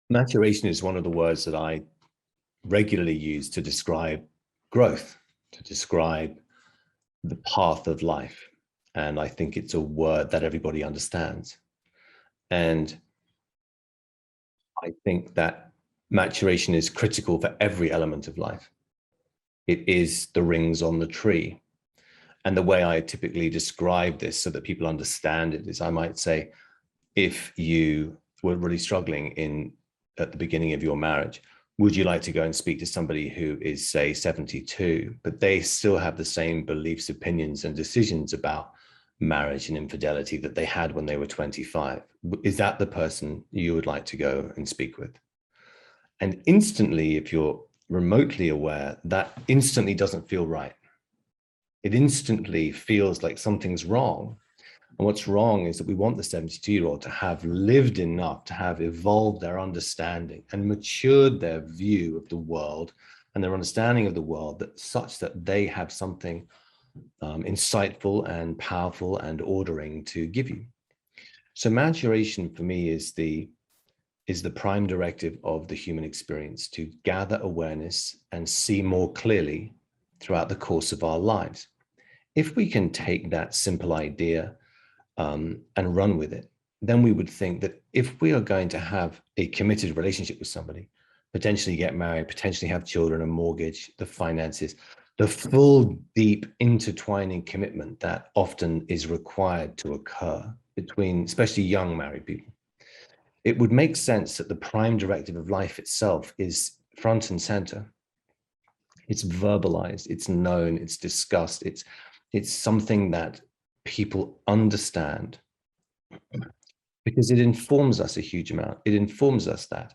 Maturation is one of the words that I regularly use to describe growth, to describe the path of life. And I think it's a word that everybody understands. And I think that maturation is critical for every element of life. It is the rings on the tree. And the way I typically describe this so that people understand it is I might say, if you were really struggling at the beginning of your marriage, would you like to go and speak to somebody who is, say, 72, but they still have the same beliefs, opinions, and decisions about marriage and infidelity that they had when they were 25? Is that the person you would like to go and speak with? And instantly, if you're remotely aware, that instantly doesn't feel right. It instantly feels like something's wrong. And what's wrong is that we want the 72-year-old to have lived enough, to have evolved their understanding and matured their view of the world and their understanding of the world, that such that they have something insightful and powerful and ordering to give you. So maturation for me is the prime directive of the human experience, to gather awareness and see more clearly throughout the course of our lives. If we can take that simple idea and run with it, then we would think that if we are going to have a committed relationship with somebody, potentially get married, potentially have children, a mortgage, the finances, the full, deep, intertwining commitment that often is required to occur between, especially young married people, it would make sense that the prime directive of life itself is front and center. It's verbalized, it's known, it's discussed, it's something that people understand, because it informs us a huge amount. It informs us that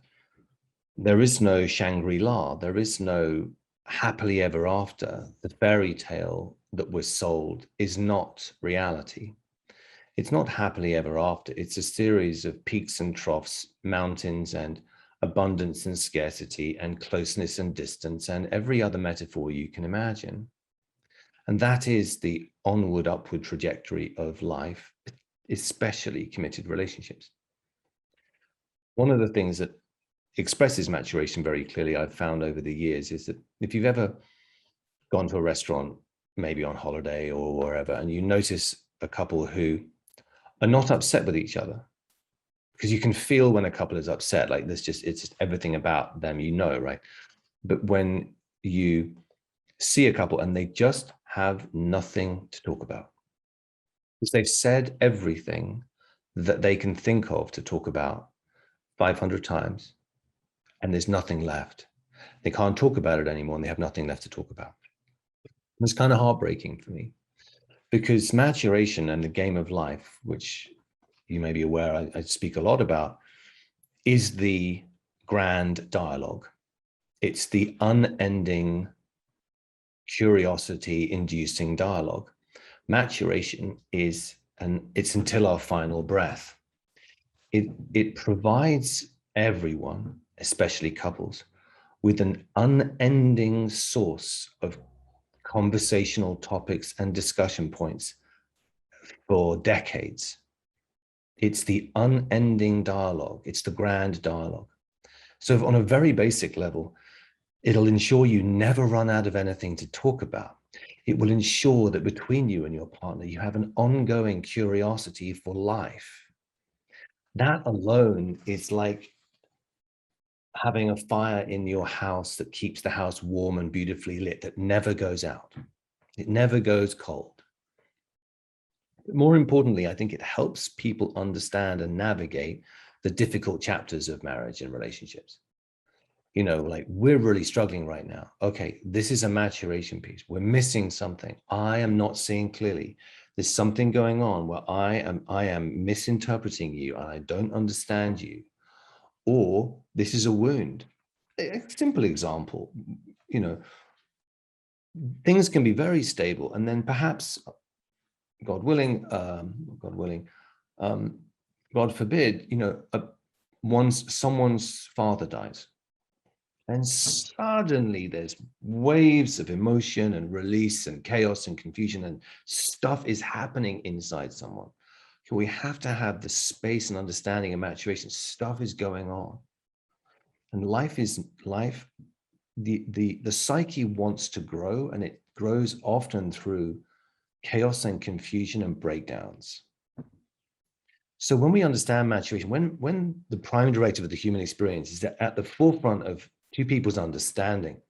there is no Shangri-La, there is no happily ever after. The fairy tale that we're sold is not reality. It's not happily ever after. It's a series of peaks and troughs, mountains and abundance and scarcity and closeness and distance and every other metaphor you can imagine. And that is the onward, upward trajectory of life, especially committed relationships. One of the things that expresses maturation very clearly, I've found over the years, is that if you've ever gone to a restaurant, maybe on holiday or wherever, and you notice a couple who are not upset with each other, because you can feel when a couple is upset, like it's just everything about them, right? But when you see a couple and they just have nothing to talk about, because they've said everything that they can think of to talk about 500 times, and there's nothing left. They can't talk about it anymore, and they have nothing left to talk about. It's kind of heartbreaking for me, because maturation and the game of life, which you may be aware I speak a lot about, is the grand dialogue. It's the unending, curiosity-inducing dialogue. Maturation is, and it's until our final breath. It provides everyone, especially couples, with an unending source of conversational topics and discussion points for decades. It's the unending dialogue. It's the grand dialogue. So on a very basic level, it'll ensure you never run out of anything to talk about. It will ensure that between you and your partner, you have an ongoing curiosity for life. That alone is like having a fire in your house that keeps the house warm and beautifully lit, that never goes out. It never goes cold. But more importantly, I think it helps people understand and navigate the difficult chapters of marriage and relationships. Like, we're really struggling right now. Okay, this is a maturation piece. We're missing something. I am not seeing clearly. There's something going on where I am misinterpreting you and I don't understand you. Or this is a wound. A simple example, things can be very stable, and then perhaps, God willing, God forbid, once someone's father dies, and suddenly there's waves of emotion and release and chaos and confusion, and stuff is happening inside someone. We have to have the space and understanding and maturation. Stuff is going on. And life, the psyche wants to grow, and it grows often through chaos and confusion and breakdowns. So when we understand maturation, when the prime directive of the human experience is at the forefront of two people's understanding,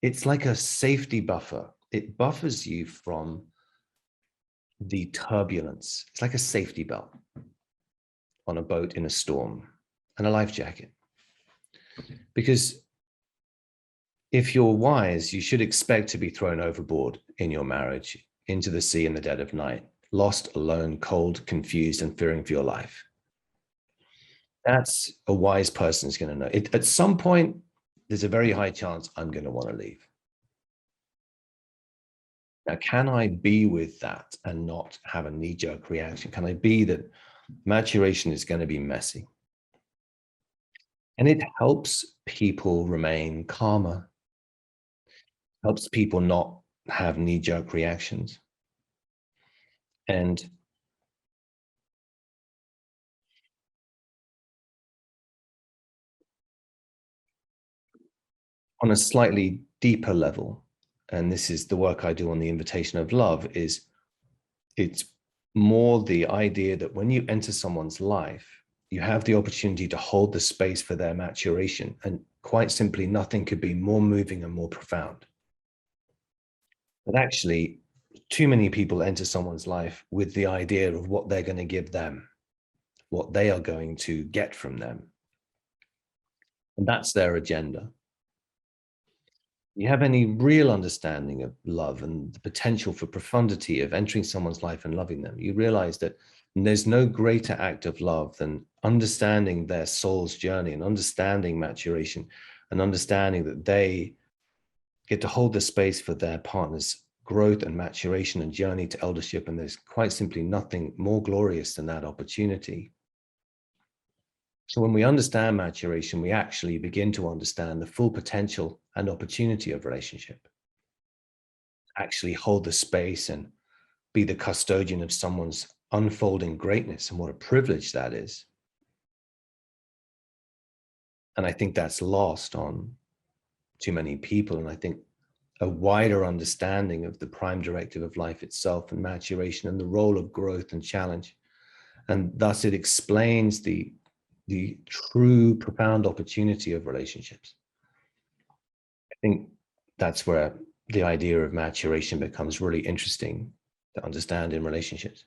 it's like a safety buffer. It buffers you from the turbulence. It's like a safety belt on a boat in a storm and a life jacket. Because if you're wise, you should expect to be thrown overboard in your marriage, into the sea in the dead of night, lost, alone, cold, confused, and fearing for your life. That's a wise person is going to know. At some point, there's a very high chance I'm going to want to leave. Now, can I be with that and not have a knee-jerk reaction? Can I be that maturation is going to be messy? And it helps people remain calmer, helps people not have knee-jerk reactions. And on a slightly deeper level, and this is the work I do on the invitation of love, is it's more the idea that when you enter someone's life, you have the opportunity to hold the space for their maturation. And quite simply, nothing could be more moving and more profound. But actually, too many people enter someone's life with the idea of what they're going to give them, what they are going to get from them. And that's their agenda. You have any real understanding of love and the potential for profundity of entering someone's life and loving them, you realize that there's no greater act of love than understanding their soul's journey and understanding maturation and understanding that they get to hold the space for their partner's growth and maturation and journey to eldership. And there's quite simply nothing more glorious than that opportunity. So when we understand maturation, we actually begin to understand the full potential and opportunity of relationship. Actually hold the space and be the custodian of someone's unfolding greatness, and what a privilege that is. And I think that's lost on too many people. And I think a wider understanding of the prime directive of life itself and maturation and the role of growth and challenge. And thus it explains the true profound opportunity of relationships. I think that's where the idea of maturation becomes really interesting to understand in relationships.